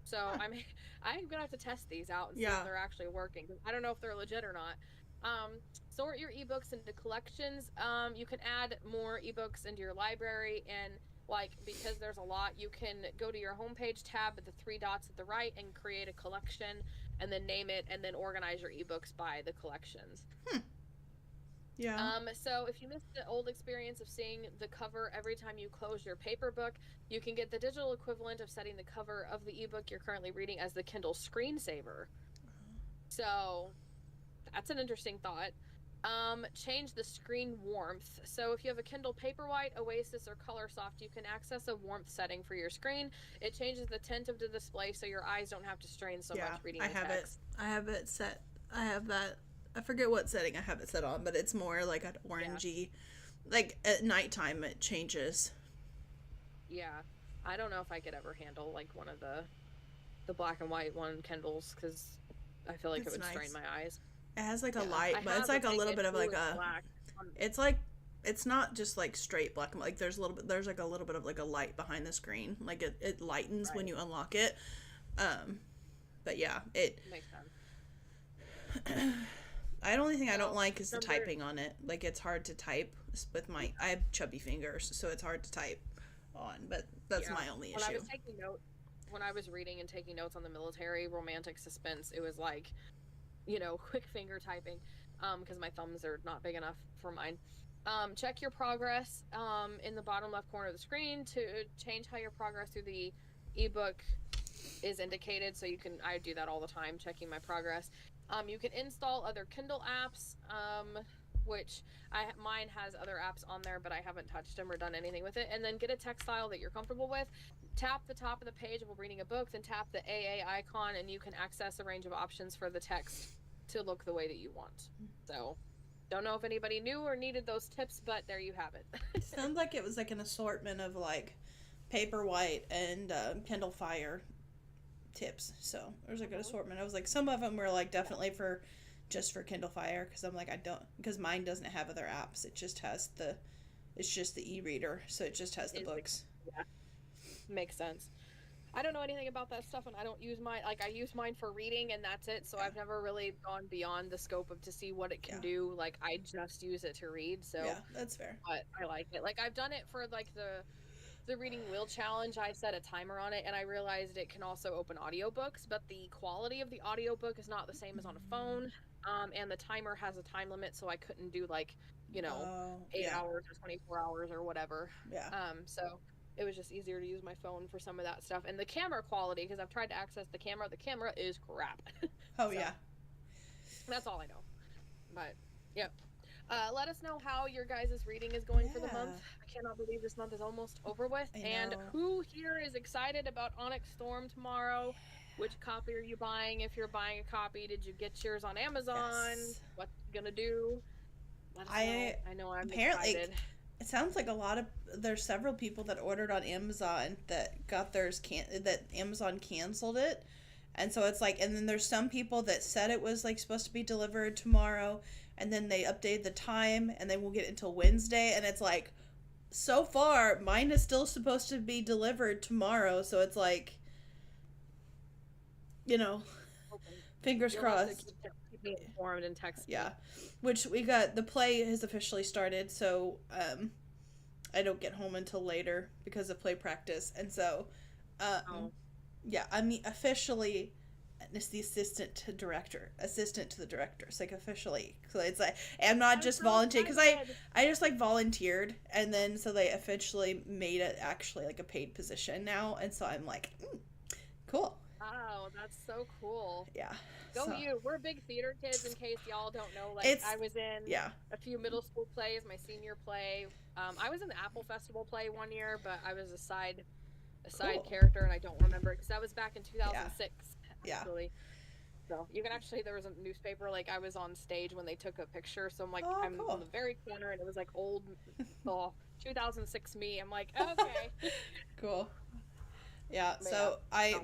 So I'm gonna have to test these out and see if they're actually working. I don't know if they're legit or not. Sort your ebooks into collections. You can add more ebooks into your library, and because there's a lot, you can go to your homepage tab at the 3 dots at the right and create a collection, and then name it, and then organize your ebooks by the collections. Yeah. So if you missed the old experience of seeing the cover every time you close your paper book, you can get the digital equivalent of setting the cover of the ebook you're currently reading as the Kindle screensaver. So that's an interesting thought. Change the screen warmth. So if you have a Kindle Paperwhite, Oasis, or Colorsoft, you can access a warmth setting for your screen. It changes the tint of the display so your eyes don't have to strain so much reading the text. I have it set. I have that. I forget what setting I have it set on, but it's more like an orangey. Like at nighttime it changes. Yeah. I don't know if I could ever handle like one of the black and white Kindles, because I feel like it would strain my eyes. It has like a light, but it's like a little bit of like a. It's like, it's not just like straight black and white. Like there's like a little bit of like a light behind the screen. Like it lightens when you unlock it. But yeah, it makes sense. The only thing I don't like is the typing on it. Like it's hard to type with I have chubby fingers, so it's hard to type on. But that's my only issue. When I was taking notes, when I was reading and taking notes on the military romantic suspense, it was like, quick finger typing, because my thumbs are not big enough for mine. Check your progress in the bottom left corner of the screen to change how your progress through the ebook is indicated. So I do that all the time, checking my progress. You can install other Kindle apps. which mine has other apps on there, but I haven't touched them or done anything with it. And then get a text style that you're comfortable with. Tap the top of the page while reading a book, then tap the AA icon, and you can access a range of options for the text to look the way that you want. So, don't know if anybody knew or needed those tips, but there you have it. Sounds like it was like an assortment of like Paperwhite and Kindle Fire tips. So there's a good assortment. I was like, some of them were like definitely for just for Kindle Fire, because I'm like, I don't, because mine doesn't have other apps. It just has it's just the e-reader, so it just has the books. Yeah, makes sense. I don't know anything about that stuff, and I don't use mine. Like, I use mine for reading, and that's it. So I've never really gone beyond the scope of to see what it can do. Like, I just use it to read. So yeah, that's fair. But I like it. Like, I've done it for like the reading wheel challenge. I set a timer on it, and I realized it can also open audiobooks, but the quality of the audiobook is not the same as on a phone. And the timer has a time limit, so I couldn't do like 8 hours or 24 hours or whatever. Yeah. So it was just easier to use my phone for some of that stuff. And the camera quality, because I've tried to access the camera is crap. Oh, so, yeah. That's all I know. But, yep. Let us know how your guys' reading is going for the month. I cannot believe this month is almost over with. And who here is excited about Onyx Storm tomorrow? Which copy are you buying? If you're buying a copy, did you get yours on Amazon? Yes. What you gonna do? Let us know. I know I'm excited. It sounds like there's several people that ordered on Amazon that got theirs that Amazon canceled it. And so it's like, and then there's some people that said it was like supposed to be delivered tomorrow, and then they updated the time, and they won't get it until Wednesday. And it's like, so far, mine is still supposed to be delivered tomorrow. So it's like, fingers crossed. Keep me informed and text me. Yeah, which we got, the play has officially started, so I don't get home until later because of play practice, and so yeah, I mean, officially it's the assistant to the director. It's like officially, so it's like I'm not just volunteering, because I just like volunteered, and then so they officially made it actually like a paid position now, and so I'm like, cool. Wow, that's so cool. Yeah. Go you. We're big theater kids, in case y'all don't know. Like, I was in a few middle school plays, my senior play. I was in the Apple Festival play one year, but I was a side character, and I don't remember it, because that was back in 2006, actually. So you can actually, there was a newspaper, like, I was on stage when they took a picture, so I'm like, I'm on the very corner, and it was like old 2006 me. I'm like, okay. Cool. Yeah, so I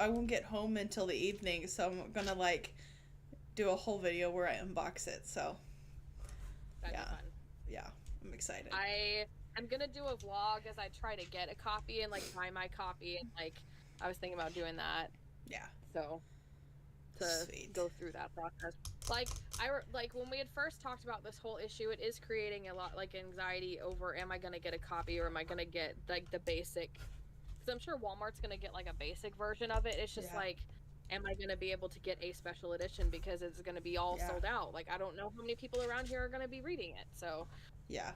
won't get home until the evening, so I'm gonna like do a whole video where I unbox it. So that'd be fun. Yeah, I'm excited. I'm gonna do a vlog as I try to get a copy and like buy my copy, and like I was thinking about doing that. Yeah. So to go through that process, like when we had first talked about this whole issue, it is creating a lot like anxiety over, am I gonna get a copy, or am I gonna get like the basic? I'm sure Walmart's going to get like a basic version of it. It's just like, am I going to be able to get a special edition, because it's going to be all sold out. Like, I don't know how many people around here are going to be reading it. So yeah,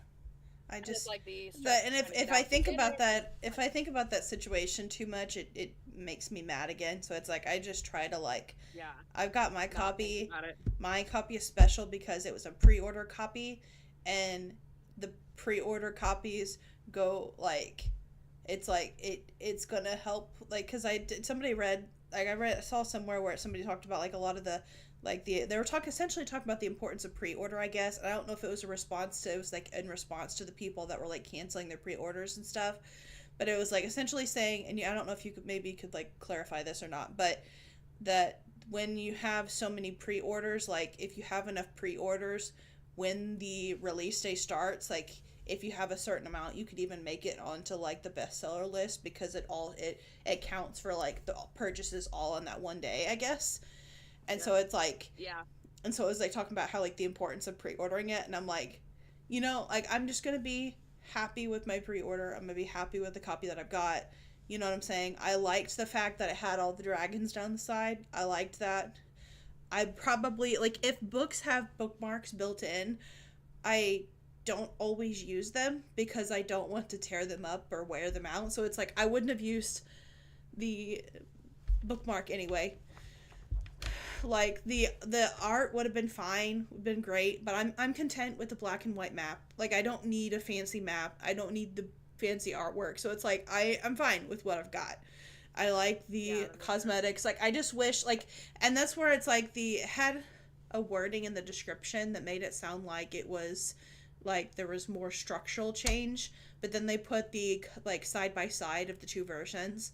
I just like and if I think about that situation too much, it makes me mad again. So it's like, I just try to like, I've got my copy. My copy is special because it was a pre-order copy, and the pre-order copies go like, it's like it's gonna help, like, because I saw somewhere where somebody talked about like a lot of the they were essentially talking about the importance of pre-order, I guess. And I don't know if it was in response to the people that were like canceling their pre-orders and stuff, but it was like essentially saying, and I don't know if you could like clarify this or not, but that when you have so many pre-orders, like if you have enough pre-orders when the release day starts, like if you have a certain amount, you could even make it onto like the bestseller list, because it counts for like the purchases all on that one day, I guess. And so it's like, and so it was like talking about how like the importance of pre-ordering it, and I'm like, like I'm just gonna be happy with my pre-order. I'm gonna be happy with the copy that I've got. You know what I'm saying? I liked the fact that it had all the dragons down the side. I liked that. I probably, like, if books have bookmarks built in, I don't always use them because I don't want to tear them up or wear them out. So it's like, I wouldn't have used the bookmark anyway. Like the art would have been fine, would have been great, but I'm content with the black and white map. Like I don't need a fancy map. I don't need the fancy artwork. So it's like I'm fine with what I've got. I like the cosmetics. Like I just wish like, and that's where it's like the had a wording in the description that made it sound like it was like there was more structural change, but then they put the like side by side of the two versions,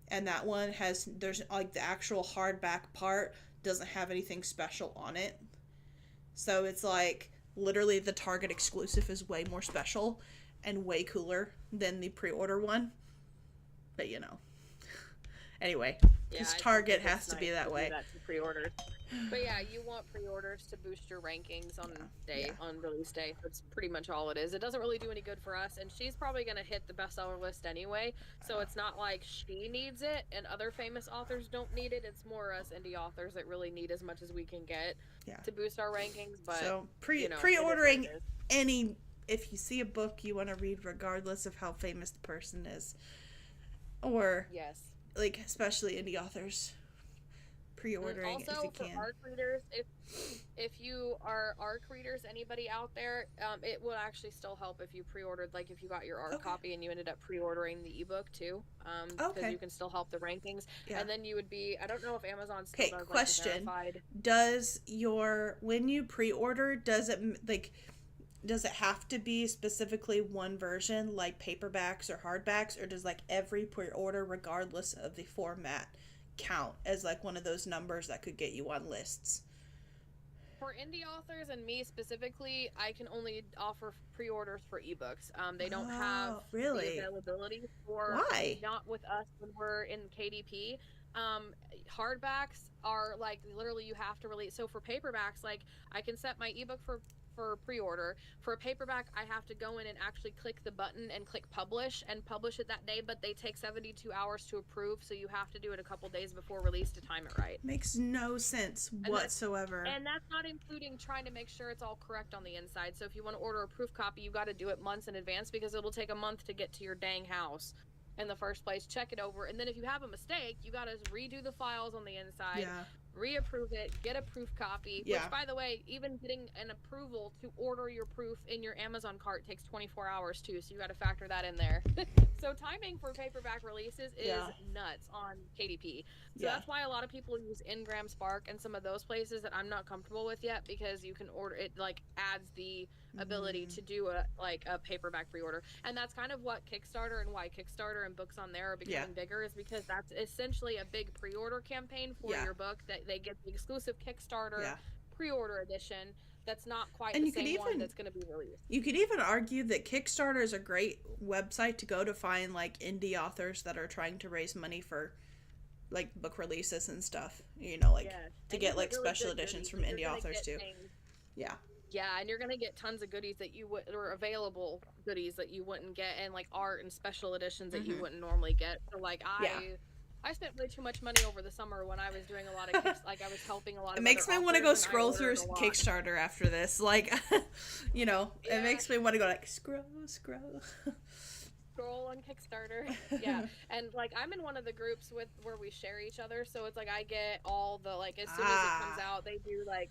and that one there's like the actual hardback part doesn't have anything special on it. So it's like literally the Target exclusive is way more special and way cooler than the pre-order one. But anyway, because Target has to be that way. That to pre-orders. But yeah, you want pre-orders to boost your rankings on on release day. That's pretty much all it is. It doesn't really do any good for us, and she's probably going to hit the bestseller list anyway, so it's not like she needs it and other famous authors don't need it. It's more us indie authors that really need as much as we can get to boost our rankings. But so pre-ordering any, if you see a book you want to read regardless of how famous the person is, or like especially indie authors, pre-ordering also, if you can. For ARC readers, if you are ARC readers, anybody out there, it will actually still help if you pre-ordered, like if you got your ARC copy and you ended up pre-ordering the ebook too, because you can still help the rankings, and then you would be, I don't know if Amazon still does question, verified. Does when you pre-order, does it have to be specifically one version, like paperbacks or hardbacks, or does like every pre-order, regardless of the format, count as like one of those numbers that could get you on lists? For indie authors and me specifically, I can only offer pre-orders for ebooks. They don't have the availability for not with us when we're in KDP. Hardbacks are like literally you have to release. So for paperbacks, like I can set my ebook for pre-order. For a paperback, I have to go in and actually click the button and click publish and publish it that day, but they take 72 hours to approve, so you have to do it a couple days before release to time it right. Makes no sense whatsoever. And that's not including trying to make sure it's all correct on the inside. So if you want to order a proof copy, you got to do it months in advance because it'll take a month to get to your dang house in the first place. Check it over, and then if you have a mistake, you got to redo the files on the inside, reapprove it, get a proof copy, which by the way, even getting an approval to order your proof in your Amazon cart takes 24 hours too, so you got to factor that in there. So timing for paperback releases is nuts on KDP. So that's why a lot of people use Ngram, Spark, and some of those places that I'm not comfortable with yet, because you can order it, like adds the ability to do a paperback pre-order. And that's kind of what Kickstarter and why Kickstarter and books on there are becoming bigger, is because that's essentially a big pre-order campaign for your book, that they get the exclusive Kickstarter pre-order edition that's not quite the same one that's going to be released. You could even argue that Kickstarter is a great website to go to find like indie authors that are trying to raise money for like book releases and stuff, to get like really special editions from indie authors too. Yeah, and you're gonna get tons of goodies that or available goodies that you wouldn't get, and like art and special editions that you wouldn't normally get. So like I spent way too much money over the summer when I was doing a lot of like I was helping a lot of. It makes me want to go scroll through Kickstarter after this, like, it makes me want to go like scroll on Kickstarter. And like I'm in one of the groups where we share each other, so it's like I get all the, like, as soon as it comes out, they do like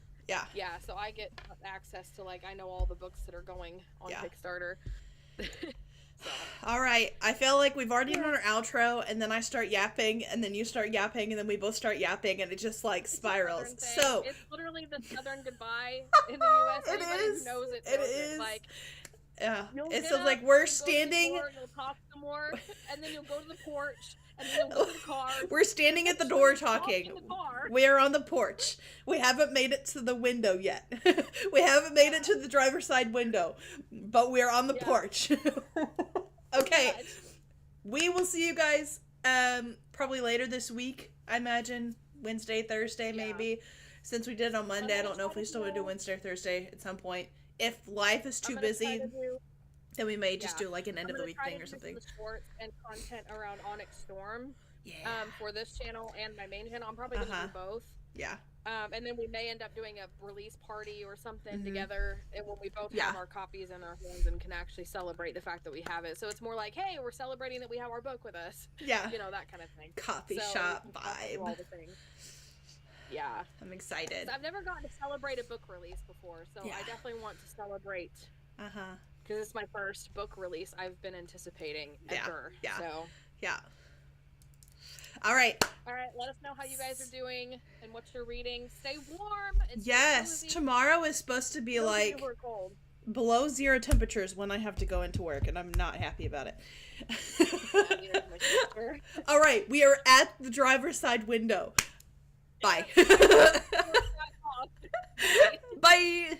so I get access to, like, I know all the books that are going on Kickstarter. So. All right, I feel like we've already done our outro, and then I start yapping, and then you start yapping, and then we both start yapping, and it just like spirals. So it's literally the Southern goodbye in the U.S. Anybody who knows it knows it. Like, it's like we're standing. You'll talk some more, and then you'll go to the porch. And then you'll go to the car. We're standing at the door talking. We are on the porch. We haven't made it to the window yet. We haven't made it to the driver's side window, but we're on the porch. Okay. We will see you guys probably later this week, I imagine. Wednesday, Thursday, maybe. Since we did it on Monday, I don't know if we still want to do Wednesday or Thursday at some point. If life is too busy, then we may just do like an end of the week thing or something. The shorts and content around Onyx Storm, for this channel and my main channel. I'm probably gonna do both. And then we may end up doing a release party or something together, and when we both have our copies in our hands and can actually celebrate the fact that we have it. So it's more like, hey, we're celebrating that we have our book with us. That kind of thing. Coffee shop vibe. All the things. Yeah. I'm excited. So I've never gotten to celebrate a book release before, so Yeah. I definitely want to celebrate. Uh-huh. Because it's my first book release I've been anticipating ever. Yeah. So. Yeah. All right. All right, let us know how you guys are doing and what you're reading. Stay warm and stay Yes, cozy. tomorrow is supposed to be like cold. below 0 temperatures when I have to go into work, and I'm not happy about it. All right, we are at the driver's side window. Bye. Bye. Bye.